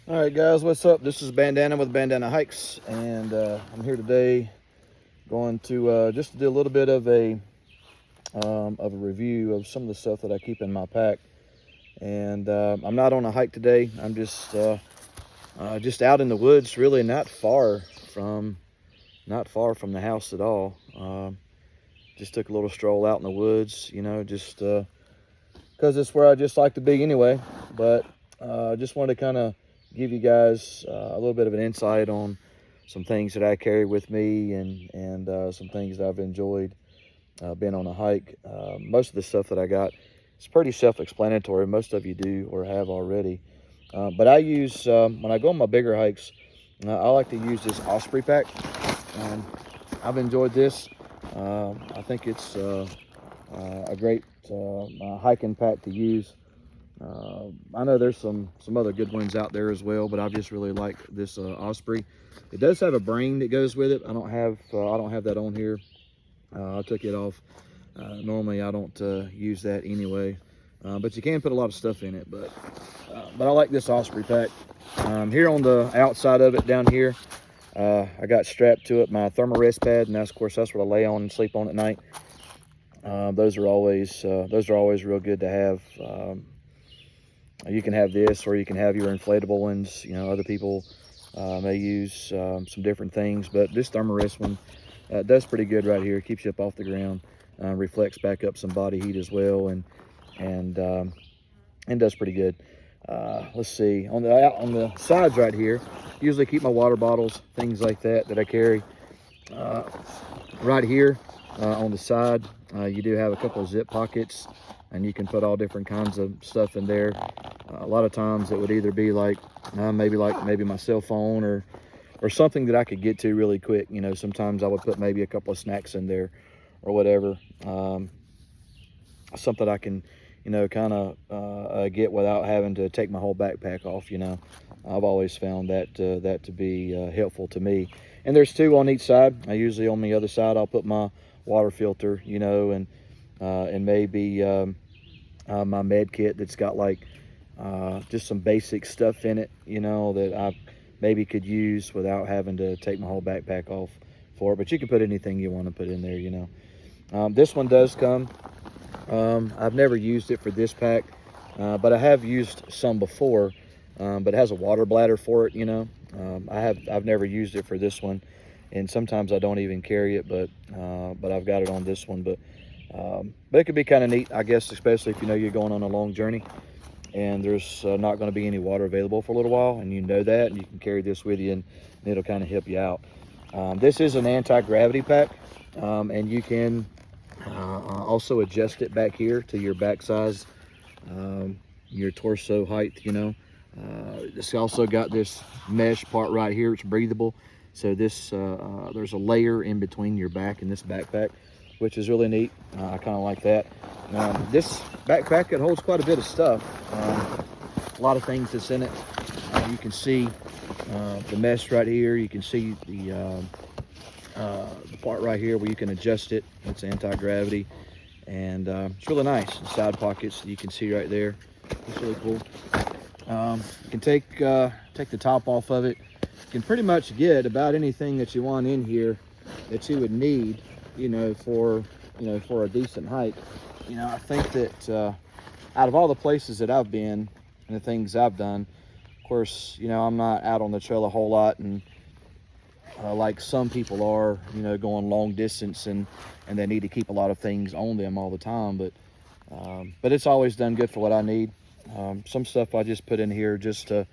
All right, guys, what's up? This is Bandana with Bandana Hikes, and I'm here today going to just do a little bit of a review of some of the stuff that I keep in my pack. And I'm not on a hike today. I'm just out in the woods, really from not far from the house at all. Just took a little stroll out in the woods, just because it's where I just like to be anyway. But just wanted to kind of give you guys a little bit of an insight on some things that I carry with me and some things that I've enjoyed being on a hike. Most of the stuff that I got is pretty self-explanatory. Most of you do or have already. But I use, when I go on my bigger hikes, I like to use this Osprey pack. I've enjoyed this. I think it's a great hiking pack to use. I know there's some other good ones out there as well, but I just really like this Osprey. It does have a brain that goes with it. I don't have that on here. I took it off. Normally I don't use that anyway, but you can put a lot of stuff in it. But I like this Osprey pack. Here on the outside of it down here, I got strapped to it my Thermarest pad, and that's, of course, that's what I lay on and sleep on at night. Those are always real good to have. You can have this, or you can have your inflatable ones. Other people may use some different things, but this Thermarest one does pretty good right here. Keeps you up off the ground, reflects back up some body heat as well, and does pretty good. Let's see, on the sides right here, usually keep my water bottles, things like that I carry. Right here on the side, you do have a couple of zip pockets, and you can put all different kinds of stuff in there. A lot of times it would either be like maybe my cell phone or something that I could get to really quick. Sometimes I would put maybe a couple of snacks in there or whatever. Something I can kind of get without having to take my whole backpack off. I've always found that to be helpful to me. And there's two on each side. I usually, on the other side, I'll put my water filter, and maybe my med kit that's got like just some basic stuff in it, that I maybe could use without having to take my whole backpack off for it. But you can put anything you want to put in there. This one does come. I've never used it for this pack, but I have used some before. But it has a water bladder for it. I've never used it for this one, and sometimes I don't even carry it, but I've got it on this one. But it could be kind of neat, I guess, especially if you're going on a long journey and there's not going to be any water available for a little while, and that, and you can carry this with you, and it'll kind of help you out. This is an anti-gravity pack, and you can also adjust it back here to your back size, your torso height. It's also got this mesh part right here. It's breathable, so this there's a layer in between your back and this backpack, which is really neat. I kind of like that. This backpack, it holds quite a bit of stuff. A lot of things that's in it. You can see the mesh right here. You can see the part right here where you can adjust it. It's anti-gravity, and it's really nice. The side pockets you can see right there. It's really cool. You can take the top off of it. You can pretty much get about anything that you want in here that you would need, for a decent hike. I think that out of all the places that I've been and the things I've done, of course, I'm not out on the trail a whole lot, and like some people are, going long distance, and they need to keep a lot of things on them all the time. But it's always done good for what I need. Some stuff I just put in here just to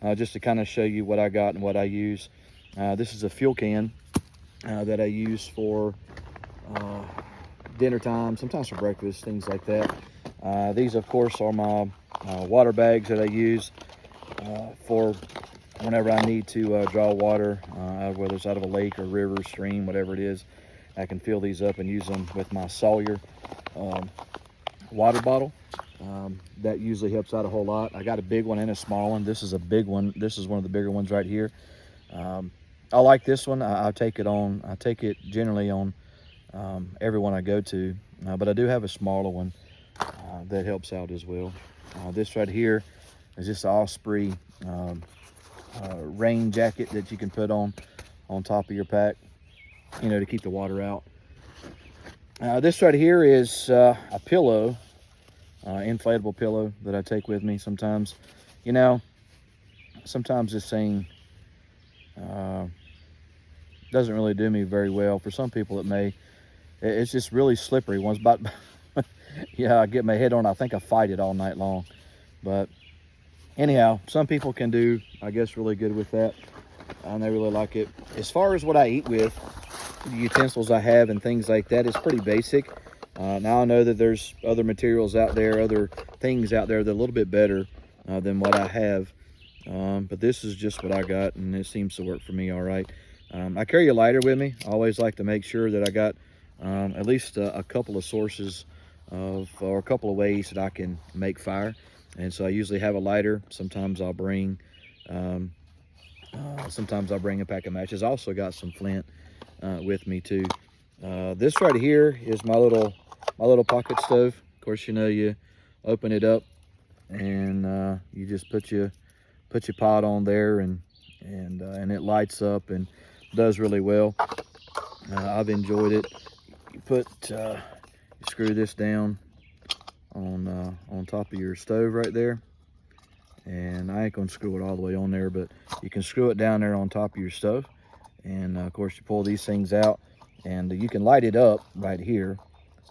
kind of show you what I got and what I use. This is a fuel can that I use for dinner time, sometimes for breakfast, things like that. These, of course, are my water bags that I use for whenever I need to draw water, whether it's out of a lake or river, stream, whatever it is. I can fill these up and use them with my Sawyer water bottle. That usually helps out a whole lot. I got a big one and a small one. This is a big one. This is one of the bigger ones right here. I like this one. I take it generally on everyone I go to, but I do have a smaller one that helps out as well. This right here is just Osprey rain jacket that you can put on top of your pack, you know, to keep the water out. This right here is a pillow, inflatable pillow that I take with me sometimes. You know, sometimes this thing doesn't really do me very well. For some people it may. It's just really slippery. Once about, yeah, I get my head on, I think I fight it all night long. But anyhow, some people can do, I guess, really good with that. And they really like it. As far as what I eat with, the utensils I have and things like that, it's pretty basic. Now I know that there's other materials out there, other things out there that are a little bit better than what I have. But this is just what I got, and it seems to work for me all right. I carry a lighter with me. I always like to make sure that I got at least a couple of sources or a couple of ways that I can make fire. And so I usually have a lighter. Sometimes I'll bring a pack of matches. I also got some flint with me too. This right here is my little pocket stove. Of course, you know, you open it up and you just put your pot on there, and it lights up and does really well. I've enjoyed it. You screw this down on top of your stove right there, and I ain't gonna screw it all the way on there, but you can screw it down there on top of your stove. And of course, you pull these things out, and you can light it up right here,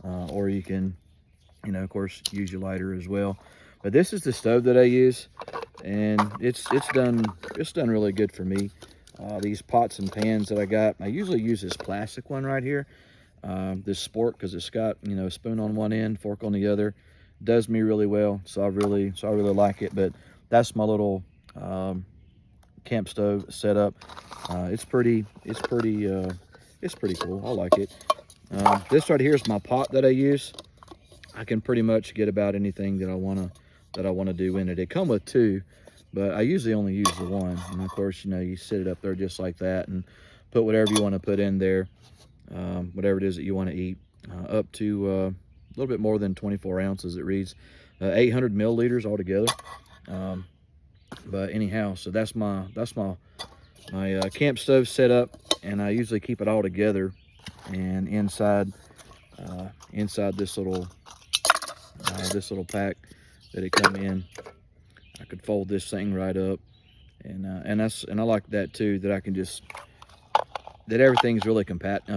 or you can, you know, of course, use your lighter as well. But this is the stove that I use, and it's done really good for me. These pots and pans that I got, I usually use this plastic one right here, this Sport, because it's got, you know, a spoon on one end, fork on the other. Does me really well, so I really like it. But that's my little camp stove setup. It's pretty cool. I like it. This right here is my pot that I use. I can pretty much get about anything that I wanna do in it. It come with two, but I usually only use the one. And of course, you know, you sit it up there just like that and put whatever you want to put in there, whatever it is that you want to eat, up to a little bit more than 24 ounces. It reads 800 milliliters altogether. But anyhow, so that's my camp stove setup, and I usually keep it all together. And inside this little pack that it come in, I could fold this thing right up, and I like that too, that I can just, that everything's really compact,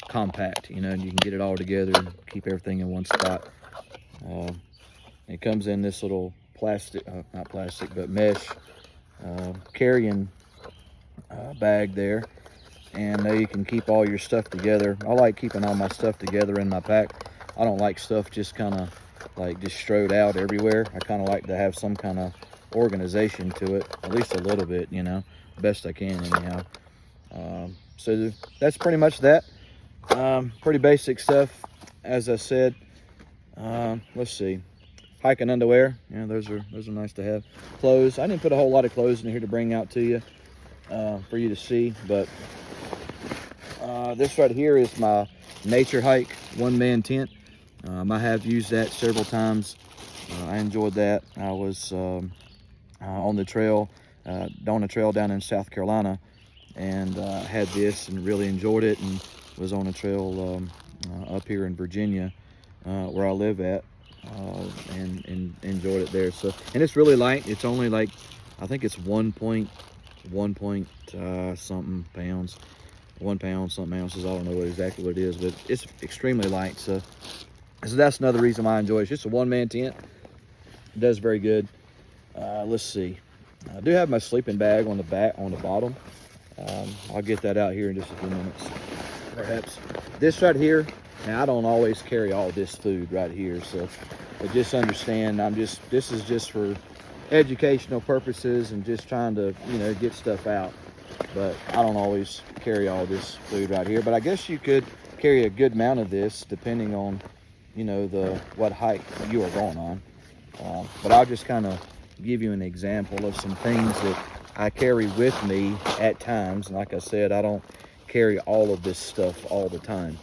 compact, you know, and you can get it all together and keep everything in one spot. It comes in this little plastic, not plastic, but mesh carrying bag there, and there you can keep all your stuff together. I like keeping all my stuff together in my pack. I don't like stuff just kind of like just strode out everywhere. I kind of like to have some kind of organization to it, at least a little bit, you know, best I can anyhow. So that's pretty much that. Pretty basic stuff, as I said. Let's see, hiking underwear, yeah, those are nice to have. Clothes, I didn't put a whole lot of clothes in here to bring out to you for you to see, but this right here is my nature hike one-man tent. I have used that several times. I enjoyed that. I was on the trail down in South Carolina, and had this and really enjoyed it, and was on a trail up here in Virginia where I live at, and enjoyed it there. So, and it's really light. It's only like, I think it's 1 point something pounds, 1 pound something ounces. I don't know exactly what it is, but it's extremely light. So that's another reason why I enjoy it. It's just a one-man tent. It does very good. Let's see, I do have my sleeping bag on the bottom. I'll get that out here in just a few minutes, perhaps. This right here, now I don't always carry all this food right here, so but just understand, this is just for educational purposes and just trying to, you know, get stuff out. But I don't always carry all this food right here, but I guess you could carry a good amount of this depending on, you know, what hike you are going on. But I'll just kind of give you an example of some things that I carry with me at times. And like I said, I don't carry all of this stuff all the time.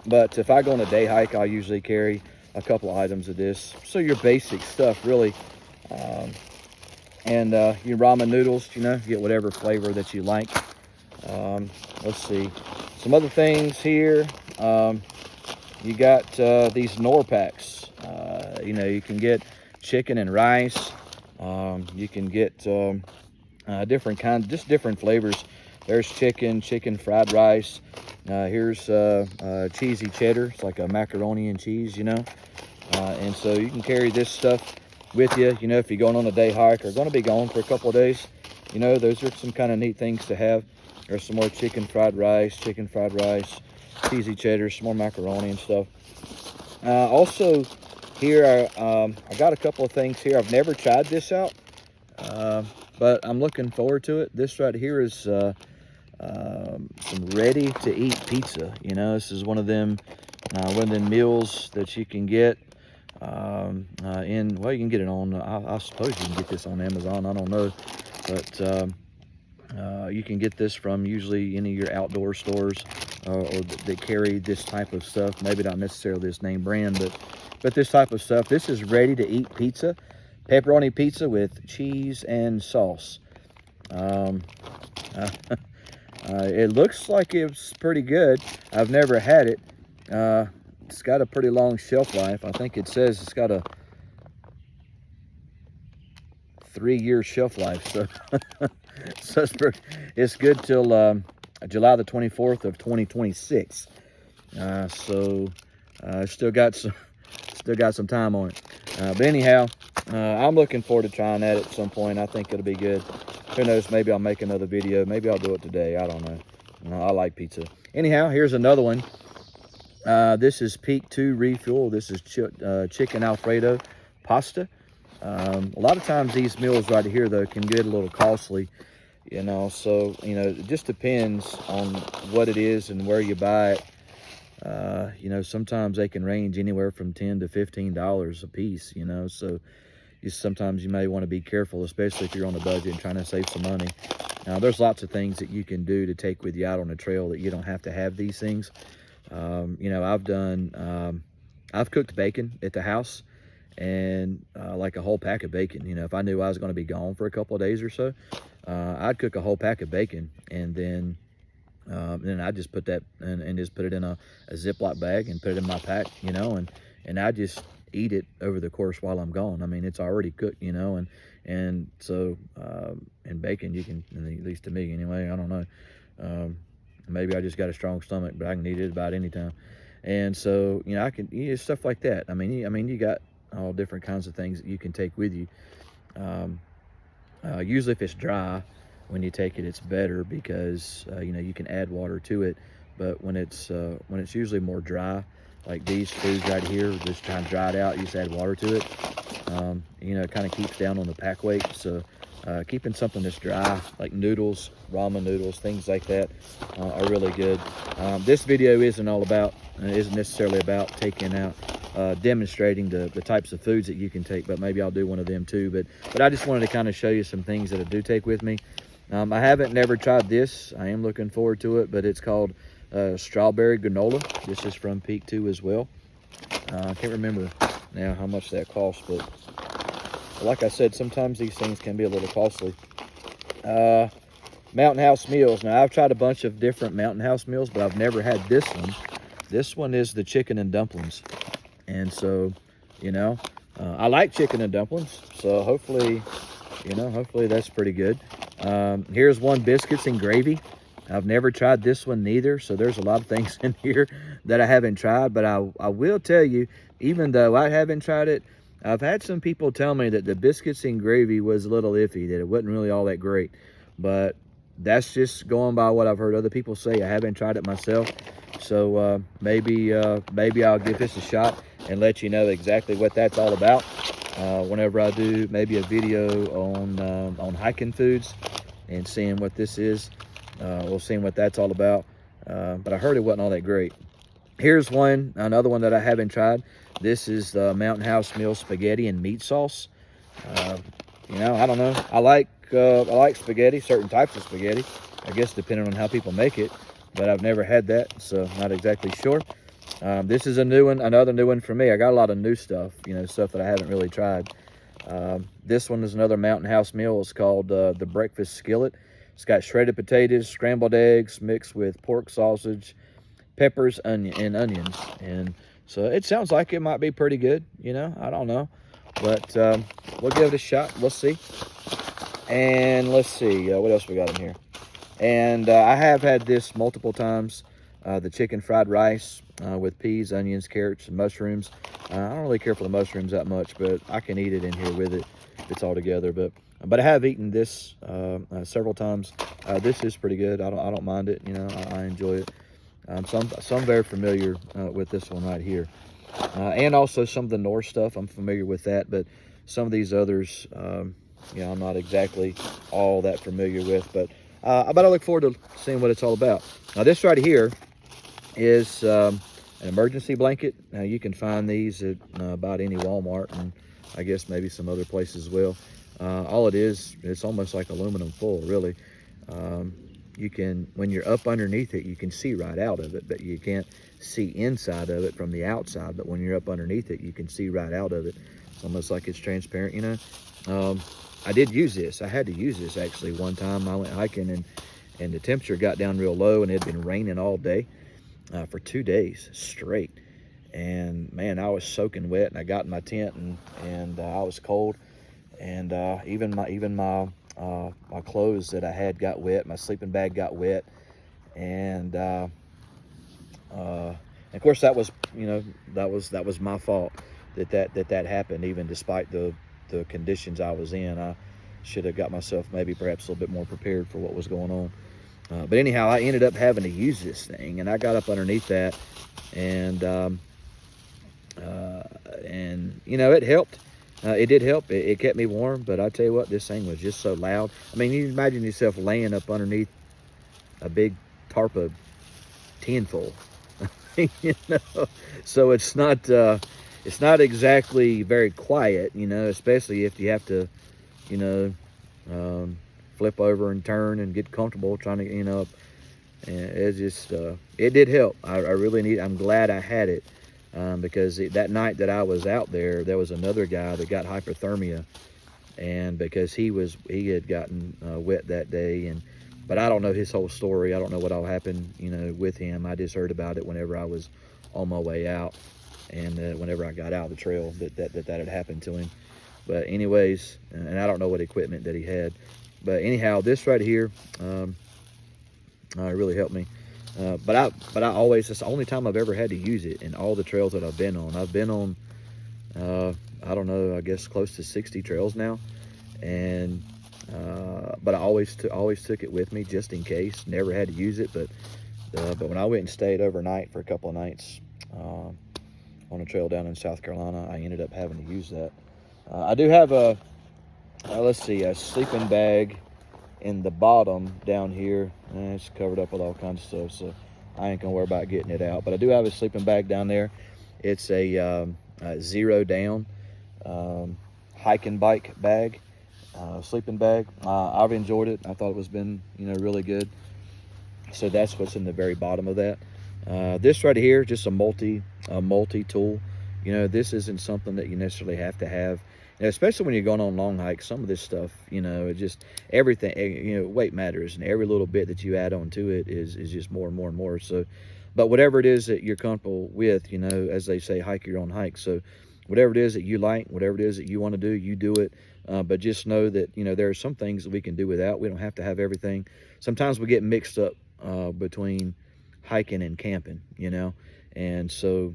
But if I go on a day hike, I'll usually carry a couple of items of this. So your basic stuff, really, And your ramen noodles, you know, get whatever flavor that you like. Let's see, some other things here. You got these Knorr packs. You know, you can get chicken and rice. You can get different kinds, just different flavors. There's chicken fried rice. Here's cheesy cheddar. It's like a macaroni and cheese, you know. And so you can carry this stuff with you, you know, if you're going on a day hike or going to be gone for a couple of days. You know, those are some kind of neat things to have. There's some more chicken fried rice, cheesy cheddar, some more macaroni and stuff. Also, here I got a couple of things here. I've never tried this out, but I'm looking forward to it. This right here is some ready-to-eat pizza. You know, this is one of them meals that you can get. Well, you can get it on, I suppose you can get this on Amazon, I don't know, but you can get this from usually any of your outdoor stores or that carry this type of stuff. Maybe not necessarily this name brand, but this type of stuff. This is ready to eat pizza, pepperoni pizza with cheese and sauce. It looks like it's pretty good. I've never had it. It's got a pretty long shelf life. I think it says it's got a 3-year shelf life. So, so it's good till July the 24th of 2026. Still got some time on it. But anyhow, I'm looking forward to trying that at some point. I think it'll be good. Who knows? Maybe I'll make another video. Maybe I'll do it today. I don't know. I like pizza. Anyhow, here's another one. This is Peak 2 refuel. This is chicken Alfredo pasta. A lot of times these meals right here, though, can get a little costly, you know. So, you know, it just depends on what it is and where you buy it. You know, sometimes they can range anywhere from $10 to $15 a piece, you know. So sometimes you may want to be careful, especially if you're on a budget and trying to save some money. Now, there's lots of things that you can do to take with you out on the trail that you don't have to have these things. You know, I've cooked bacon at the house, and like a whole pack of bacon. You know, if I knew I was going to be gone for a couple of days or so, I'd cook a whole pack of bacon, and then I'd just put that and just put it in a Ziploc bag and put it in my pack, you know, and I just eat it over the course while I'm gone. I mean, it's already cooked, you know, and so and bacon, you can, at least to me anyway, I don't know. Maybe I just got a strong stomach, but I can eat it about any time. And so, you know, I can eat stuff like that. I mean, you got all different kinds of things that you can take with you. Usually if it's dry, when you take it, it's better because, you know, you can add water to it. But when it's usually more dry, like these foods right here, just trying to dry it out, you just add water to it. You know, it kind of keeps down on the pack weight. So keeping something that's dry, like noodles, ramen noodles, things like that, are really good. This video isn't necessarily about taking out, demonstrating the types of foods that you can take, but maybe I'll do one of them too. But I just wanted to kind of show you some things that I do take with me. I never tried this. I am looking forward to it, but it's called strawberry granola. This is from Peak 2 as well. I can't remember now how much that costs, but like I said, sometimes these things can be a little costly. Mountain House meals. Now, I've tried a bunch of different Mountain House meals, but I've never had this one. This one is the chicken and dumplings. And so, you know, I like chicken and dumplings. So hopefully, you know, hopefully that's pretty good. Here's one, biscuits and gravy. I've never tried this one neither. So there's a lot of things in here that I haven't tried. But I will tell you, even though I haven't tried it, I've had some people tell me that the biscuits and gravy was a little iffy, that it wasn't really all that great. But that's just going by what I've heard other people say. I haven't tried it myself. So maybe I'll give this a shot and let you know exactly what that's all about. Whenever I do maybe a video on hiking foods and seeing what this is, we'll see what that's all about. But I heard it wasn't all that great. Here's another one that I haven't tried. This is the Mountain House meal spaghetti and meat sauce. You know, I don't know. I like spaghetti, certain types of spaghetti, I guess depending on how people make it, but I've never had that, so not exactly sure. This is a new one, another new one for me. I got a lot of new stuff, you know, stuff that I haven't really tried. This one is another Mountain House meal. It's called the Breakfast Skillet. It's got shredded potatoes, scrambled eggs mixed with pork sausage, peppers, and onions. And so it sounds like it might be pretty good. You know, I don't know. But we'll give it a shot. We'll see. And let's see. What else we got in here? And I have had this multiple times. The chicken fried rice with peas, onions, carrots, and mushrooms. I don't really care for the mushrooms that much, but I can eat it in here with it if it's all together. But I have eaten this several times. This is pretty good. I don't mind it. You know, I enjoy it. So I'm very familiar with this one right here, and also some of the Norse stuff. I'm familiar with that, but some of these others, you know, I'm not exactly all that familiar with. But I look forward to seeing what it's all about. Now, this right here is an emergency blanket. Now, you can find these at about any Walmart, and I guess maybe some other places as well. All it is, it's almost like aluminum foil, really. You can, when you're up underneath it, you can see right out of it, but you can't see inside of it from the outside. But when you're up underneath it, you can see right out of it. It's almost like it's transparent, you know. I did use this. I had to use this actually one time. I went hiking and the temperature got down real low, and it had been raining all day for 2 days straight. And man, I was soaking wet, and I got in my tent and I was cold. And even my clothes that I had got wet. My sleeping bag got wet, and of course that was, you know, that was my fault that happened. Even despite the conditions I was in, I should have got myself maybe perhaps a little bit more prepared for what was going on. But anyhow, I ended up having to use this thing, and I got up underneath that, and you know, it helped. It did help. It kept me warm, but I tell you what, this thing was just so loud. I mean, you imagine yourself laying up underneath a big tarpa tinfoil, you know. So it's not exactly very quiet, you know, especially if you have to, you know, flip over and turn and get comfortable trying to, you know. And it just it did help. I really need. I'm glad I had it. Because that night that I was out there was another guy that got hypothermia, and because he had gotten wet that day, but I don't know his whole story. I don't know what all happened, you know, with him. I just heard about it whenever I was on my way out, and whenever I got out of the trail that had happened to him. But anyways, and I don't know what equipment that he had, but anyhow, this right here really helped me. But I always, it's the only time I've ever had to use it in all the trails that I've been on. I've been on, I don't know, I guess close to 60 trails now. And, but I always took it with me just in case. Never had to use it, but when I went and stayed overnight for a couple of nights, on a trail down in South Carolina, I ended up having to use that. I do have let's see, a sleeping bag in the bottom down here. It's covered up with all kinds of stuff, so I ain't gonna worry about getting it out. But I do have a sleeping bag down there. It's a Zero Down hike and bike bag, sleeping bag. I've enjoyed it. I thought it was been, you know, really good. So that's what's in the very bottom of that. This right here, just a multi tool. You know, this isn't something that you necessarily have to have. You know, especially when you're going on long hikes, some of this stuff, you know, it just, everything, you know, weight matters, and every little bit that you add on to it is just more and more and more. So, but whatever it is that you're comfortable with, you know, as they say, hike your own hike. So whatever it is that you like, whatever it is that you want to do, you do it. But just know that, you know, there are some things that we can do without. We don't have to have everything. Sometimes we get mixed up between hiking and camping, you know, and so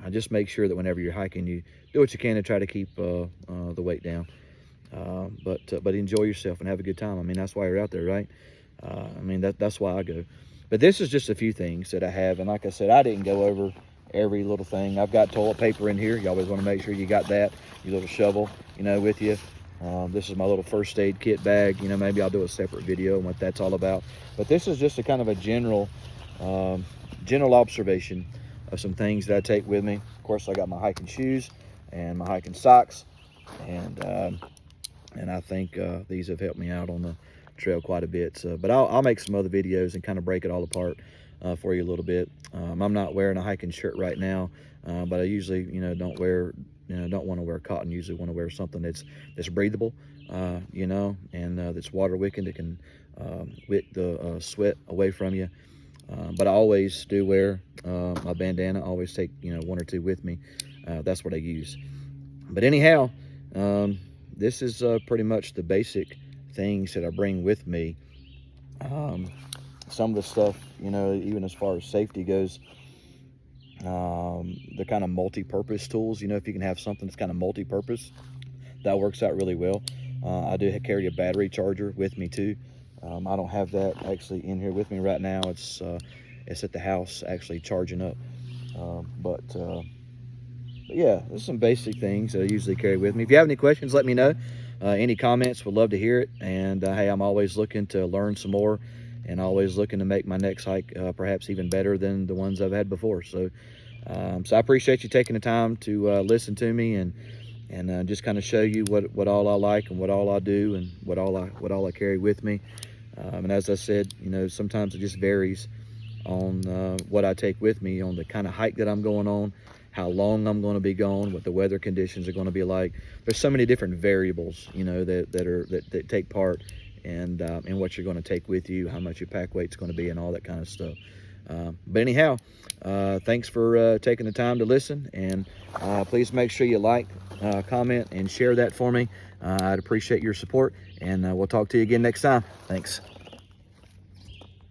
I just make sure that whenever you're hiking, you do what you can to try to keep the weight down. But enjoy yourself and have a good time. I mean, that's why you're out there, right? I mean, that's why I go. But this is just a few things that I have. And like I said, I didn't go over every little thing. I've got toilet paper in here. You always want to make sure you got that, your little shovel, you know, with you. This is my little first aid kit bag. You know, maybe I'll do a separate video on what that's all about. But this is just a kind of a general observation of some things that I take with me. Of course, I got my hiking shoes and my hiking socks, and I think these have helped me out on the trail quite a bit. So, but I'll make some other videos and kind of break it all apart for you a little bit. I'm not wearing a hiking shirt right now, but I usually, you know, don't wear don't want to wear cotton. Usually want to wear something that's breathable, and that's water wicking, that can wick the sweat away from you. But I always do wear my bandana. I always take one or two with me. That's what I use. But anyhow, this is pretty much the basic things that I bring with me. Some of the stuff, even as far as safety goes, the kind of multi-purpose tools, if you can have something that's kind of multi-purpose, that works out really well. I do carry a battery charger with me too. I don't have that actually in here with me right now. It's at the house actually charging up. But yeah, there's some basic things that I usually carry with me. If you have any questions, let me know. Any comments, would love to hear it. And hey, I'm always looking to learn some more, and always looking to make my next hike perhaps even better than the ones I've had before. So I appreciate you taking the time to listen to me, and just kind of show you what all I like, and what all I do, and what all I carry with me. And as I said, sometimes it just varies on what I take with me, on the kind of hike that I'm going on, how long I'm going to be gone, what the weather conditions are going to be like. There's so many different variables, that take part, and what you're going to take with you, how much your pack weight's going to be, and all that kind of stuff. But anyhow, thanks for taking the time to listen, and please make sure you like, comment, and share that for me. I'd appreciate your support, and we'll talk to you again next time. Thanks.